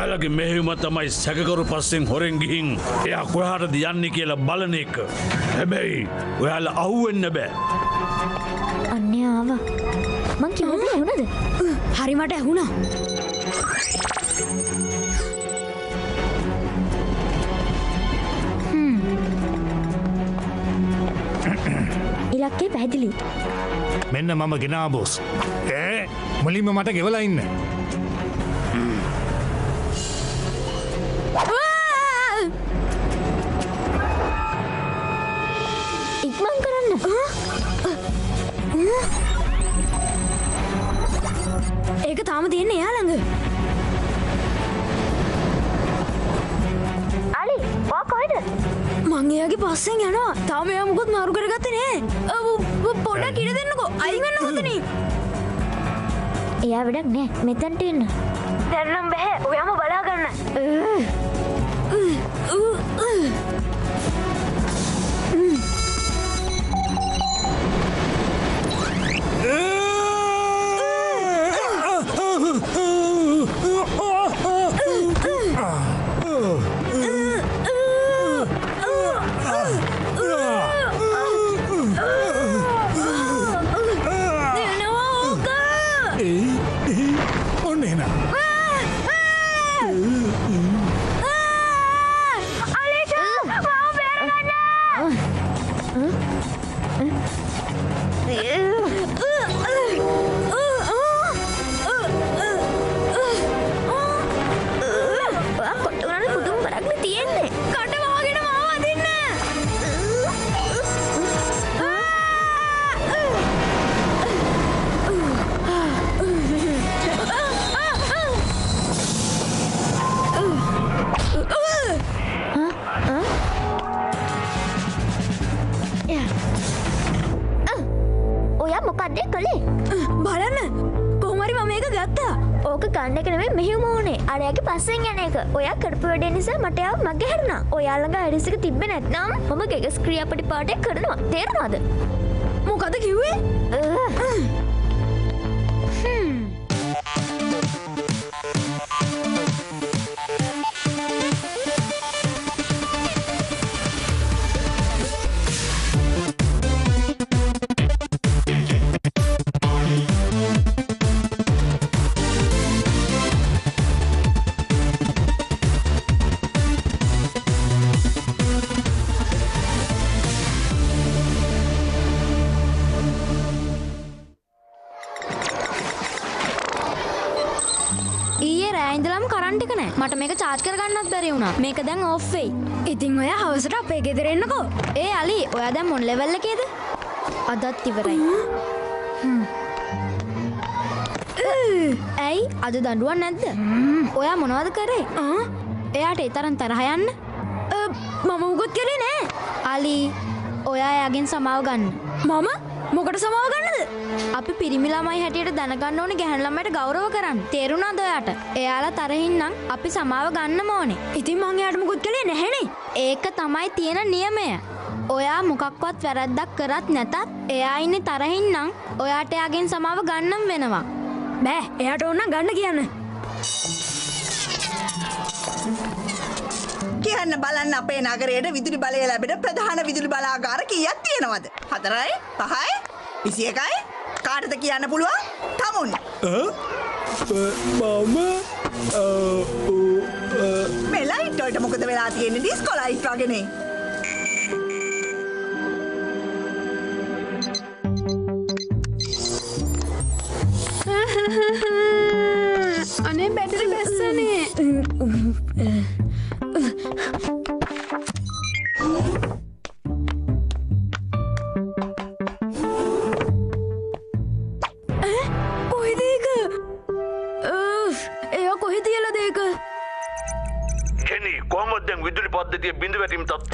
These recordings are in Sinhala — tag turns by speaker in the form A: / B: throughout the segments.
A: ඔයාලගේ මෙහෙයුම තමයි සැකකරු පස්සෙන් හොරෙන් ගිහින් එයා කොහාටද යන්නේ කියලා බලන එක. හැබැයි ඔයාලා අහුවෙන්න බෑ.
B: අන්නේ ආවා. මං කිව්වද ඇහුණද?
C: හරි මට ඇහුණා.
B: ඉලක්කේ පැහැදිලි.
D: මෙන්න මම ගෙනා බොස්. මුලින්ම මට ගෙවලා ඉන්න.
B: ඉක්මන් කරන්න.
C: ඒක තාම තියෙන්නේ එයා ළඟ.
B: අලි, ඔයා කොහෙද?
C: මං එයාගේ පස්සෙන් යනවා. තාම එයා මොකොත් මාරු කරගත්තේ නෑ. පොඩ්ඩක් ඉඩ දෙන්නකෝ. අයින් වෙන්න හොඳනේ.
B: එයා වැඩක් නෑ. මෙතනට එන්න.
C: දැන් නම් බෑ. ඔයාම බලා ගන්න.
B: පස්සෙන් යන එක. ඔයා කරපු වැඩේ නිසා මට ආව මගේ හැරුණා. ඔයා ළඟ අයිරිස් එක තිබ්බේ නැත්නම් මම ගෙගස් ක්‍රියාපටිපාඨය කරනවා. තේරෙනවද?
C: මොකද කිව්වේ?
B: මට මේක චාර්ජ් කරගන්නත් බැරි වුණා. මේක දැන් ඔෆ් වෙයි.
C: ඉතින් ඔයා හවසට අපේ ගෙදර එන්නකෝ.
B: ඒ අලි, ඔයා දැන් මොන ලෙවල් එකේද? අදත් ඉවරයි. ඇයි? අද දඬුවම් නැද්ද? ඔයා මොනවද කරේ? එයාට ඒ තරම් තරහ යන්න?
C: මම උගත් කරේ නෑ.
B: අලි, ඔයා එයාගෙන් සමාව ගන්න.
C: මම? මොකට සමාව ගන්නද?
B: අපි පිරිමි ළමයි හැටියට දැනගන්න ඕනේ ගැහැණු ළමයට ගෞරව කරන්න. තේරුණාද ඔයාට? එයාලා තරහින් නම් අපි සමාව ගන්නම ඕනේ.
C: ඉතින් මං එයාට මොකුත් කළේ නැහැනේ.
B: ඒක තමයි තියෙන නියමය. ඔයා මොකක්වත් වැරද්දක් කරත් නැතත් එයා ඉන්නේ තරහින් නම් ඔයාට එයාගෙන් සමාව ගන්නම් වෙනවා.
C: බෑ, එයාට ඕන නම් ගන්න කියන්න.
E: කියන්න බලන්න අපේ නගරයේ විදුලි බලය ලැබෙන ප්‍රධාන විදුලි බලාගාර කීයක් තියෙනවද? 4යි 5යි 21යි. කාටද කියන්න පුළුවන්? තමුන්. මේ ලයිට් වලට මොකද වෙලා තියෙන්නේ? ඩිස්කෝ ලයිට් වගේනේ.
C: අනේ බැටරි බැස්සනේ.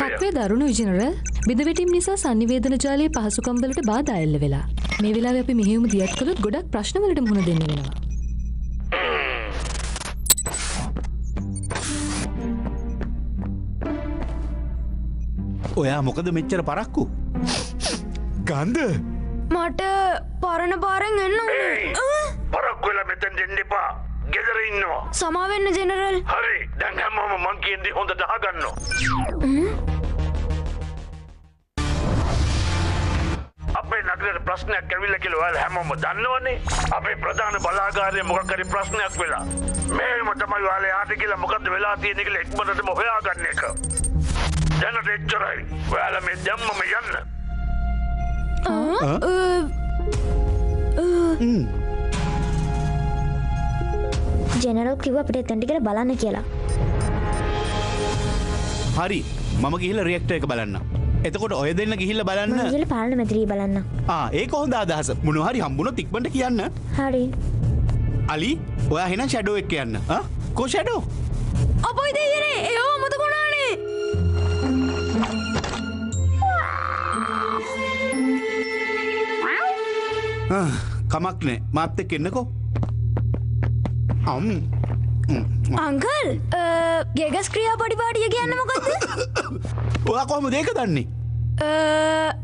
F: තත්ත්වය දරුණු ජෙනරල්. බිඳවැටීම් නිසා සංනිවේදන ජාලයේ පහසුකම් වලට බාධා එල්ල වෙලා. මේ වෙලාවේ අපි මෙහෙයුම දියත් කළොත් ගොඩක් ප්‍රශ්න වලට මුහුණ දෙන්න වෙනවා.
G: ඔයා මොකද මෙච්චර පරක්කු?
D: ගන්ධ
C: මට පරණ පාරෙන් එන්න ඕනේ.
A: පරක්කු වෙලා මෙතෙන් දෙන්න එපා. ගෙදර ඉන්නවා.
C: සමාවෙන්න ජෙනරල්.
A: හරි දැන් හැමෝම මං කියන දේ හොඳට අහගන්නවා. අපේ නගරේ ප්‍රශ්නයක් ඇවිල්ලා කියලා ඔයාලා හැමෝම දන්නවනේ. අපේ ප්‍රධාන බලාගාරයේ මොකක් හරි ප්‍රශ්නයක් වෙලා. මේම තමයි ඔයාලා යාට කියලා මොකද්ද වෙලා තියෙන්නේ කියලා ඉක්මනටම හොයාගන්න එක. දැනට එච්චරයි. ඔයාලා මේ දැම්මම යන්න.
B: ජෙනරල් කිව්වා අපිට එතනට කියලා බලන්න කියලා.
G: හරි මම ගිහිල්ලා රියැක්ටර් එක බලන්න. එතකොට ඔය දෙන්න ගිහිල්ලා බලන්න.
B: මම ගිහලා පාර්ලිමේන්තුවේ බලන්න.
G: ඒක හොඳ අදහස. මොනවා හරි හම්බුනොත් ඉක්මනට කියන්න.
B: හරි.
G: අලි ඔයා එහෙනම් ෂැඩෝ එක්ක යන්න. කො ෂැඩෝ?
C: අපොයි දෙයනේ ඒව මතක වුණානේ.
G: කමක් නෑ මාත් එක්ක එන්නකෝ.
C: අංකල් ගෙගස් ක්‍රියාපටිපාටිය කියන්න මොකක්ද?
G: ඔයා කොහොමද ඒක දන්නේ?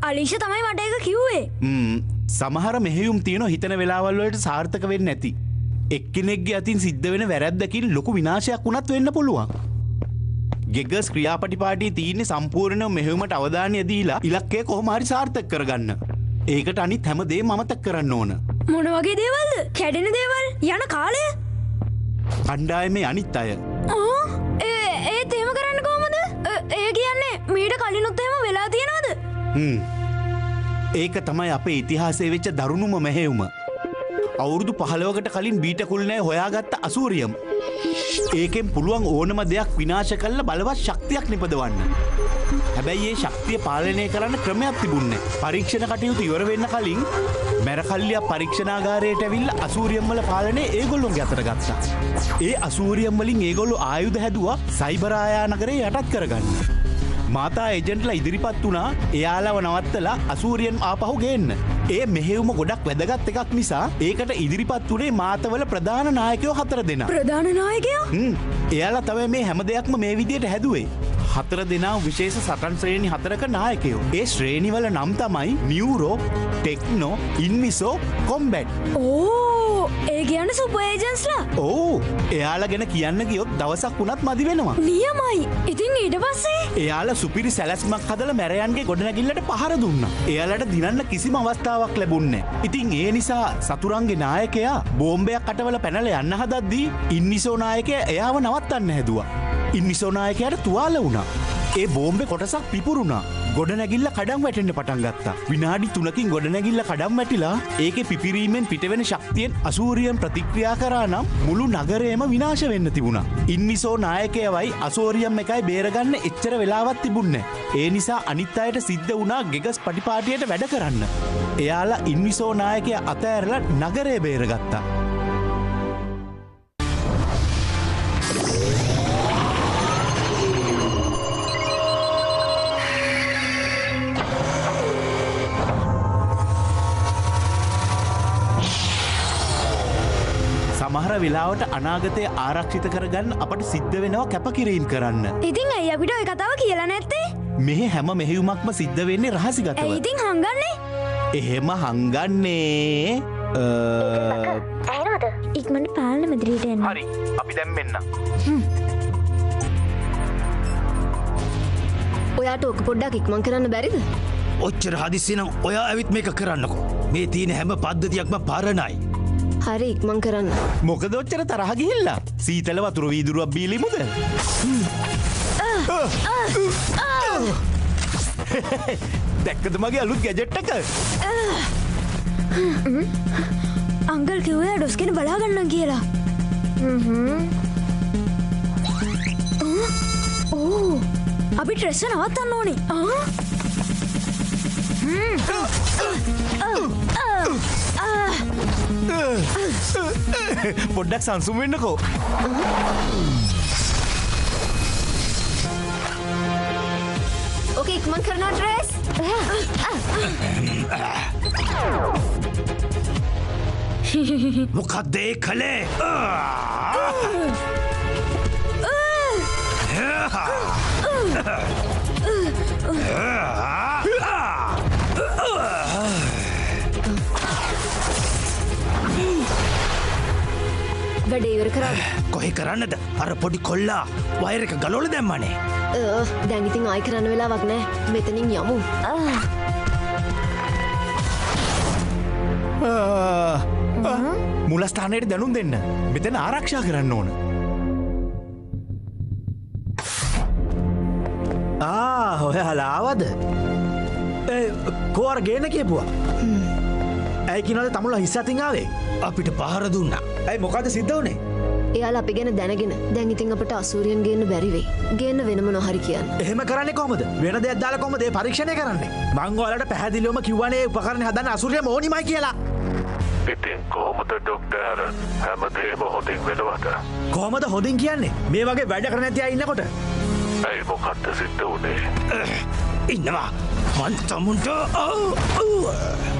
C: අලිෂ තමයි මට ඒක කිව්වේ.
G: සමහර මෙහෙයුම් තියෙනවා හිතන වෙලාවල් වලට සාර්ථක වෙන්නේ නැති. එක්කෙනෙක්ගේ අතින් සිද්ධ වෙන වැරැද්දකින් ලොකු විනාශයක් වුණත් වෙන්න පුළුවන්. ගෙගස් ක්‍රියාපටිපාටියේ තියෙන්නේ සම්පූර්ණව මෙහෙයුමට අවධානය දීලා ඉලක්කය කොහොම හරි සාර්ථක කරගන්න. ඒකට අනිත් හැම දෙයක්ම අමතක කරන්න ඕන.
C: මොන වගේ දේවල්ද? කැඩෙන දේවල් යන කාලය?
G: කණ්ඩායමේ අනිත් අය.
C: ඒත් එහෙම කරන්න කොහොමද? ඒ කියන්නේ මීට කලිනුත් එහෙම වෙලා තියෙනවද?
G: ඒක තමයි අපේ ඉතිහාසයේ වෙච්ච දරුණුම මෙහෙයුම. අවුරුදු 15කට කලින් බීටකුල් නෑ හොයාගත්ත අසූරියම්. ඒකෙන් පුළුවන් ඕනම දෙයක් විනාශ කරලා බලවත් ශක්තියක් නිපදවන්න. හැබැයි ඒ ශක්තිය පාලනය කරන්න ක්‍රමයක් තිබුණේ. පරීක්ෂණ කටයුතු ඉවර වෙන්න කලින් මැරකල්ලියා පරීක්ෂණාගාරයට ඇවිල්ලා අසූරියම් වල පාලනය ඒගොල්ලොන්ගේ අතට ගත්තා. ඒ අසූරියම් වලින් ඒගොල්ලෝ ආයුධ හැදුවා සයිබර් ආයා නගරේ යටත් කරගන්න. මාතා ඒජන්ට්ලා ඉදිරිපත් වුණා එයාලව නවත්තලා අසූරියන් ආපහු ගේන්න. ඒ මෙහෙයුම ගොඩක් වැදගත් එකක් නිසා ඒකට ඉදිරිපත් වුණේ මාතවල ප්‍රධාන නායකයෝ 4 දෙනා.
C: ප්‍රධාන නායකයෝ?
G: එයාලා තමයි මේ හැම දෙයක්ම මේ විදියට හැදුවේ. 4 දෙනා විශේෂ සටන් ශ්‍රේණි 4ක නායකයෝ. ඒ ශ්‍රේණිවල නම් තමයි නියුරෝ, ටෙක්නෝ, ඉන්විසෝ, කොම්බැට්.
C: ඒ කියන්නේ සුපර් ඒජන්ට්ස්ලා?
G: එයාලා ගැන කියන්න ගියොත් දවසක් වුණත් මදි වෙනවා.
C: නියමයි. ඉතින් ඊට පස්සේ
G: එයාලා සුපිරි සැලැස්මක් හදලා මැරයන්ගේ ගොඩනැගිල්ලට පහර දුන්නා. එයාලට දිනන්න කිසිම අවස්ථාවක් ලැබුණේ නැහැ. ඉතින් ඒ නිසා සතුරන්ගේ නායකයා බෝම්බයක් අටවල පැනලා යන්න හදද්දී ඉන්විසෝ නායකයා එයාව නවත්තන්න හැදුවා. ඉන්විසෝ නායකයාට තුවාල වුණා. ඒ බෝම්බේ කොටසක් පිපුරුණා. ගොඩනැගිල්ල කඩම් වැටෙන්න පටන් ගත්තා. විනාඩි 3කින් ගොඩනැගිල්ල කඩම් වැටිලා ඒකේ පිපිරීමෙන් පිටවෙන ශක්තියෙන් අසූරියන් ප්‍රතික්‍රියා කරා නම් මුළු නගරයම විනාශ වෙන්න තිබුණා. ඉන්විසෝ නායකයවයි අසූරියම් එකයි බේරගන්න එච්චර වෙලාවක් තිබුණේ නැහැ. ඒ නිසා අනිත් අයට සිද්ධ වුණා ගෙගස් පටිපාටියට වැඩ කරන්න. එයාලා ඉන්විසෝ නායකයා අතෑරලා නගරය බේරගත්තා. සමහර වෙලාවට අනාගතය ආරක්ෂිත කරගන්න අපට සිද්ධ වෙනවා කැපකිරීම් කරන්න.
C: ඉතින් ඇයි අපිට ඔය කතාව කියලා නැත්තේ?
G: මෙහි හැම මෙහෙයුමක්ම සිද්ධ වෙන්නේ රහසිගතව.
C: ඇයි ඉතින් හංගන්නේ?
G: එහෙම හංගන්නේ
B: ඇයිනවද? ඉක්මනට පාර්ලිමේන්තුවට එන්න.
G: හරි අපි දැන් මෙන්න.
F: ඔයාට ඔක පොඩ්ඩක් ඉක්මන් කරන්න බැරිද?
A: ඔච්චර හදිස්සි නම් ඔයා ඇවිත් මේක කරන්නකෝ. මේ තියෙන හැම පද්ධතියක්ම පරණයි.
F: හරි ඉක්මන් කරන්න.
G: මොකද ඔච්චර තරහ ගිහිල්ලා? සීතල වතුර වීදුරුවක් බීලිමුද? දැක්කද මගේ අලුත් ගැජට් එක?
C: අංකල් කිව්වා ඩොස්කෙන බලා ගන්න කියලා. අපි ට්‍රෙස් නවත්තන්න ඕනේ.
G: පොඩ්ඩක් සංසුම් වෙන්නකෝ.
F: ඕකේ ඉක්මන් කරනවා ට්‍රෙස්.
A: මොකක්ද ඒ කලේ?
C: වැඩේ ඉවර කරාද?
H: කොහෙ කරන්නද අර පොඩි කොල්ලා වයර් එක ගලවලා දැම්මනේ.
C: දැන් ඉතින් ආයි කරන්න වෙලාවක් නෑ. මෙතනින් යමු.
G: මුලස්ථානයට දැනුම් දෙන්න. මෙතන ආරක්ෂා කරන්න ඕන.
H: ඔයාලා ආවද? කෝර ගේන්න කියපුවා. ඇයි කිනවද තමුලා හිස් අතින් ආවේ? අපිට පහර දුන්නා. ඇයි මොකද සිද්ධ වුනේ?
C: එයාලා අපි ගැන දැනගෙන දැන් ඉතින් අපට අසූරියන් ගේන්න බැරි වෙයි. ගේන්න වෙනම නොහරි කියන්න.
H: එහෙම කරන්නේ කොහමද? වෙන දෙයක් දාලා කොහමද මේ පරීක්ෂණය කරන්නේ? මං ඔයාලට පැහැදිලිවම කිව්වනේ උපකරණ හදන්න අසූරියම ඕනිමයි කියලා.
A: ඉතින් කොහොමද ඩොක්ටර් හැමදේම හොඳින් වෙනවද?
H: කොහමද හොඳින් කියන්නේ? මේ වගේ වැඩ කරන්න නැති අය ඉන්නකොට.
A: ඇයි මොකක්ද සිද්ධ වුනේ?
H: ඉන්නවා. මන් තමුන්ට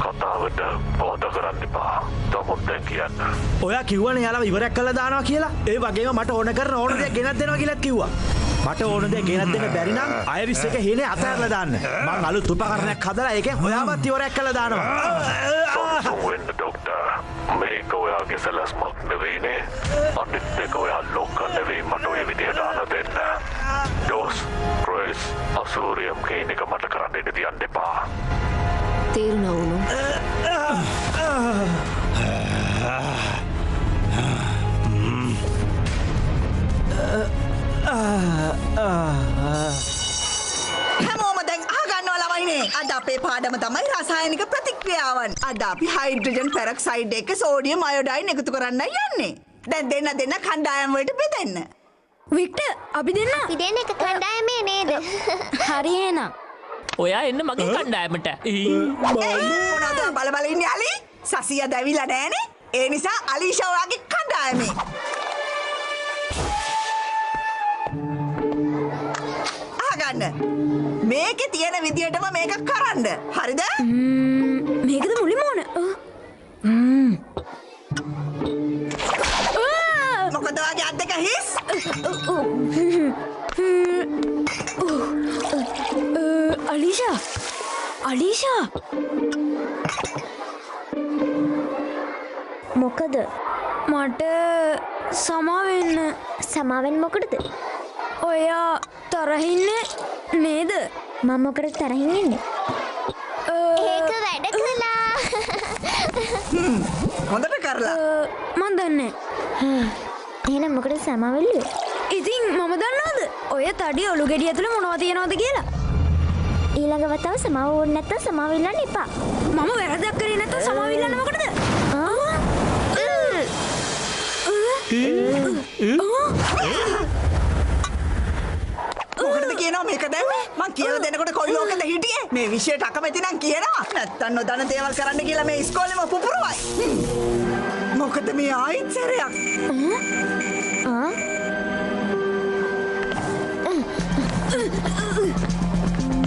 A: කතාවට බෝධ කරන්න එපා. තමුන් දැන් කියන්න.
H: ඔයා කිව්වනේ යාළුවා ඉවරයක් කළා දානවා කියලා. ඒ වගේම මට ඕන කරන ඕන දේ ගෙනත් දෙනවා කියලාත් කිව්වා. මට ඕන දේ ගෙනත් දෙන්න බැරි නම් අයරිස් එක හේනේ අතහැරලා දාන්න. මං අලුත් උපකරණයක් හදලා ඒකෙන් ඔයාවත් ඉවරයක් කළා දානවා.
A: වෙන්න ඩොක්ටර්. මේක ඔයාගේ සලස්මක් නෙවෙයිනේ. අනිත් එක ඔයා ලොක්ක නෙවෙයි මට ඔය විදිහට අහන දෙන්න. ඩෝස්, ක්‍රයිස්, අසූරියම් කියන එක මට කරන්න ඉඩ තියන්න එපා.
C: තේරුණා වුණු.
E: හැමෝම දැන් අහගන්නවා ළමයිනේ. අද අපේ පාඩම තමයි රසායනික ප්‍රතික්‍රියාවන්. අද අපි හයිඩ්‍රජන් පෙරොක්සයිඩ් එක සෝඩියම් අයොඩයින් එකතු කරන්නයි යන්නේ. දැන් දෙන්න කණ්ඩායම් වලට බෙදෙන්න.
C: වික්ටර් අපි දෙන්න.
B: අපි දෙන්න එක කණ්ඩායමේ නේද? හරි එහෙනම්.
I: ඔයා එන්න මගේ කණ්ඩායමට.
E: මොනවද බල ඉන්නේ අලි? සසිය දැවිලා නෑනේ. ඒ නිසා අලීෂා ඔයාගේ කණ්ඩායමේ. අහගන්න. මේකේ තියෙන විදියටම මේක කරන්න. හරිද?
C: මේකද මුලින්ම ඕන.
E: මොකද ඔයාගේ අත් දෙක හිස්?
C: අලීෂා
B: මොකද?
C: මට සමාවෙන්න.
B: සමාවෙන් මොකටද?
C: ඔයා තරහින්නේ නේද?
B: මම මොකටද තරහින් ඉන්නේ? ඒක වැඩ කළා.
E: හොඳට කරලා.
C: මන් දන්නේ.
B: එහෙනම් මොකටද සමාවෙල්ලුවේ?
C: ඉතින් මම දන්නවද? ඔය තඩි ඔලු ගෙඩිය ඇතුලේ මොනවද තියනවද කියලා?
B: ඊළඟ වතාව සමාව ඕනේ නැත්තම් සමාව ඉල්ලන්න එපා.
C: මම වැරදක් කරේ නැත්තම් සමාව ඉල්ලන්න මොකටද?
E: මොකටද කියනවා මේක දැන්? මං කියලා දෙනකොට කොයි ලෝකෙද හිටියේ? මේ විෂයට අකමැති නම් කියනවා. නැත්තම් නොදන්න දේවල් කරන්න කියලා මේ ඉස්කෝලේම පුපුරුවයි. මොකද මේ ආයිත් සැරයක්?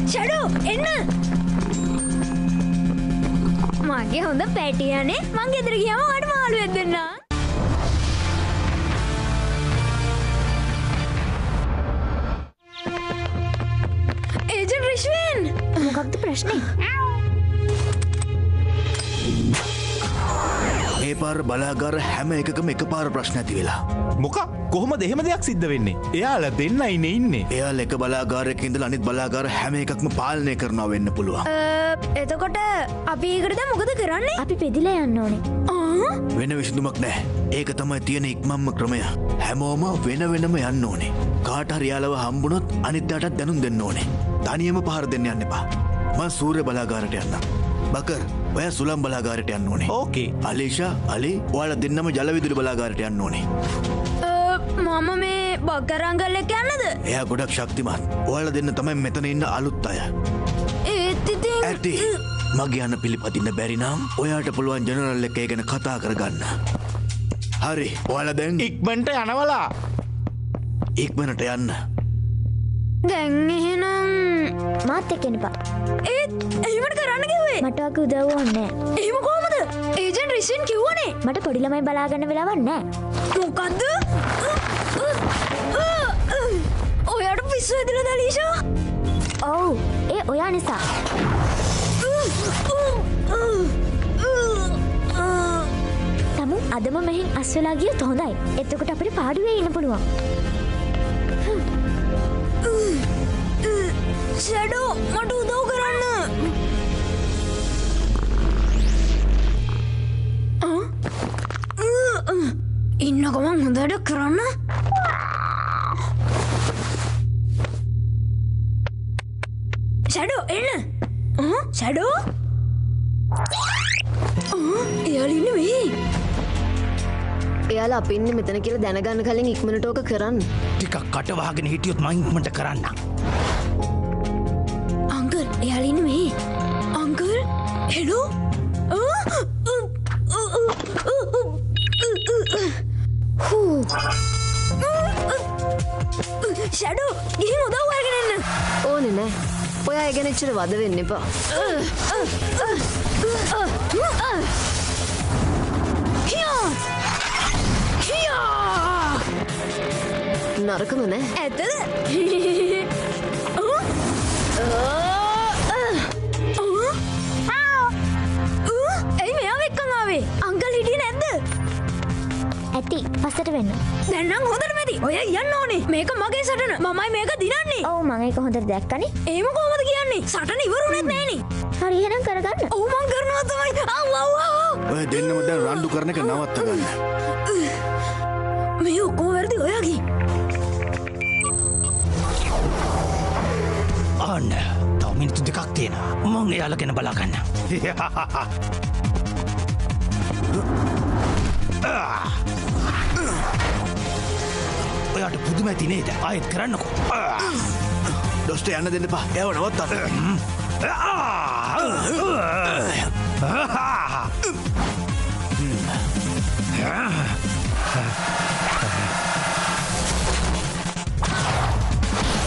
C: ෂඩෝ එන්න. මගේ හොඳ පැටියානේ. මං ගෙදර ගියාම ඔයාට මාළුවෙක් දෙන්න. ඒජන්ට් රිෂ්වෙන්
B: මොකක්ද ප්‍රශ්නේ?
G: මේ පාර බලාගාර හැම එකකම එක පාර ප්‍රශ්න ඇති වෙලා. මොකක්? කොහොමද එහෙම දෙයක් සිද්ධ වෙන්නේ? එයාලා දෙන්නයිනේ ඉන්නේ. එයාලා එක බලාගාරයක ඉඳලා අනිත් බලාගාර හැම එකක්ම පාලනය කරනවා වෙන්න පුළුවන්.
C: එතකොට අපි ඒකට දැන් මොකද කරන්නේ?
B: අපි පෙදිලා යන්න ඕනේ.
G: වෙන විසඳුමක් නැහැ. ඒක තමයි තියෙන ඉක්මම්ම ක්‍රමය. හැමෝම වෙන වෙනම යන්න ඕනේ. කාට හරි යාළුව හම්බුනොත් අනිත්යටත් දැනුම් දෙන්න ඕනේ. තනියම පහර දෙන්න යන්න එපා. මං සූර්ය බලාගාරයට යන්නම්. බකර් ඔය සුළම් බලාගාරයට යන්න ඕනේ. ඕකේ. අලීෂා අලි ඔයාලා දෙන්නම ජලවිදුලි බලාගාරයට යන්න ඕනේ.
C: මම මේ බකර් අංකල් එක්ක යන්නද?
G: එයා ගොඩක් ශක්තිමත්. ඔයාලා දෙන්න තමයි මෙතන ඉන්න අලුත් අය.
C: ඒත් ඉතින්
G: ඇති මගේ යන්න පිළිපදින්න බැරි නම් ඔයාට පුළුවන් ජනරල් එක ගැන කතා කරගන්න. හරි ඔයාලා දැන් ඉක්මනට යනවලා. ඉක්මනට යන්න.
C: දැන් එහෙනම්
B: මාත් එක්ක එන්නපා.
C: ඒත් එහෙමද කරන්න කිව්වේ?
B: මට වගේ උදව් ඕනේ නැහැ.
C: එහෙම කොහමද? ඒජන්ට් රිෂ්වෙන් කිව්වනේ.
B: මට පොඩි ළමයි බලා ගන්න වෙලාවක් නැහැ.
C: මොකද්ද? ඔයාට පිස්සු හැදිලාද අලීෂා?
B: ඔව් ඒ ඔයා නිසා. තමු අදම මෙහෙන්
J: අස්වලා ගියොත් හොඳයි. එතකොට අපිට පාඩුවේ ඉන්න පුළුවන්.
C: ෂැඩෝ මට උදව් කරන්න. ඉන්න ගමන් හොඳට කරන්න. ෂැඩෝ එන්න. ෂැඩෝ එයාලා ඉන්නේ මෙහි.
F: එයාලා අපි ඉන්නේ මෙතන කියලා දැනගන්න කලින් ඉක්මනට ඕක කරන්න.
G: ටිකක් කට වහගෙන හිටියොත් මං ඉක්මනට කරන්න.
C: අංකල් එයාලා ඉන්නේ මෙහි. Uncle hello. ෂැඩෝ ගිහින් උදව් අරගෙන එන්න.
F: ඕනේ නෑ. ඔයා ඒ ගැන එච්චර වද වෙන්න එපා. නරකම නෑ.
C: ඇත්තද? ඇයි මෙයාව එක්කන් ආවේ? අංකල් හිටියේ නැද්ද?
J: ඇති පස්සට වෙන්න.
C: දැන් නම් හොඳට මැදි. ඔය යන්න ඕනේ. මේක මගේ සටන. මමයි මේක දිනන්නේ.
J: ඔව් මම ඒක හොඳට දැක්කනේ.
C: එහෙම කොහොමද කියන්නේ? සටන ඉවරුනේත් නෑනේ.
J: හරි එහෙනම් කරගන්න.
C: ඔව් මං කරනවා තමයි.
G: ඔය දෙන්නම දැන් රණ්ඩු කරන එක නවත්ත ගන්න.
C: මේ ඔක්කොම වැරදි ඔයාගේ.
G: අන්න තව මිනිත්තු දෙකක් තියෙනවා. මං එයාලා ගැන බලා ගන්න. ඔයාට පුදුම ඇති නේද? ආයෙත් කරන්නකෝ. ඩොස්ටර් යන්න දෙන්න එපා. එයාව නවත්තන්න.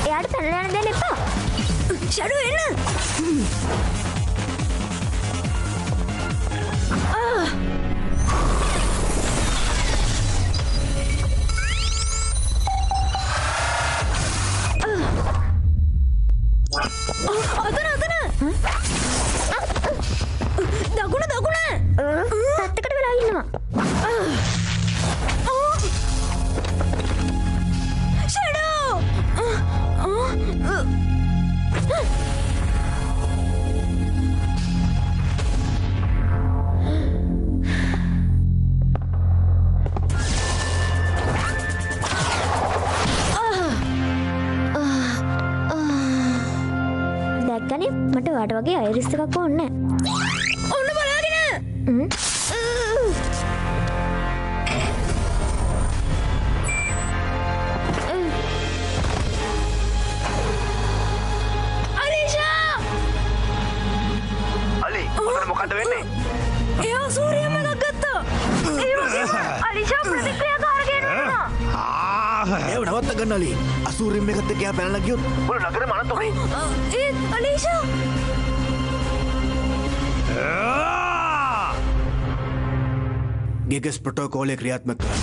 J: එයාට පැනලා යන්න දෙන්න එපා.
C: ෂැඩෝ එන්න.
J: පැත්තකට වෙලා ඉන්නවා.
C: ෂැඩෝ!
J: දැක්කනේ මට ඔයාට වගේ අයිරිස් එකක් ඕනේ නැහැ.
C: ඔන්න බලාගෙන. අලිෂා!
H: අලි මොකද මොකද වෙන්නේ?
C: එයා සූරියම එකක් ගත්තා. ඒ වගේම අලිෂා ප්‍රතික්‍රියාකාරකෙක් වෙනවා.
H: ඒව නවත්ත ගන්න අලි. අසූරියම් එකත් එක්ක එයා පැනලා ගියොත් මොන නගරේ මනතොයි.
C: අලිෂා
G: ගෙගස් ප්‍රොටෝකෝලය ක්‍රියාත්මක කරන්න.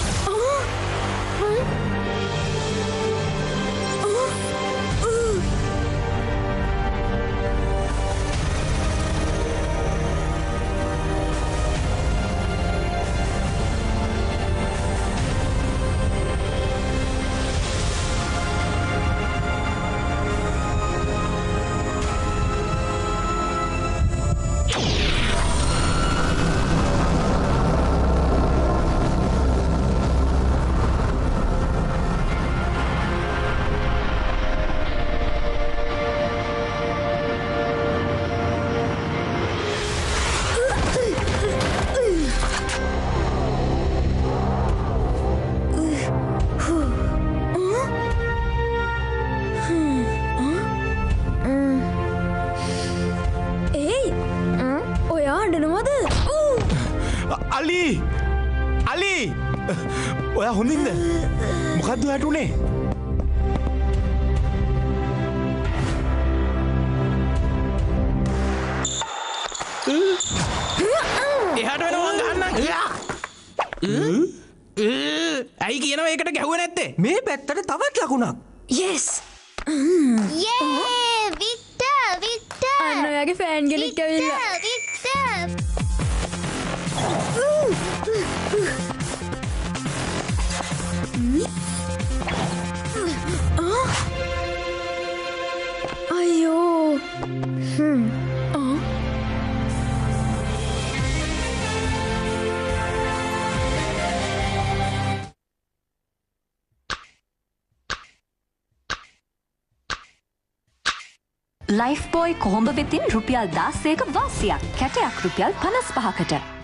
G: අලි! ඔයා හොඳින්ද? මොකද්ද ඔයාට උනේ? එහාට වෙනවා ගහන්න. ඇයි කියනවා ඒකට ගැහුවේ නැත්තේ?
H: මේ පැත්තට තවත් ලකුණක්.
C: yes.
J: යේ වික්ටර්
C: අන්න ඔයාගේ ෆෑන් කෙනෙක් ඇවිල්ලා. අයියෝ
K: ලයිෆ් බෝයි කොහොඹ වෙතින් රුපියල් 16ක වාසියක් කැටයක් රුපියල් 55කට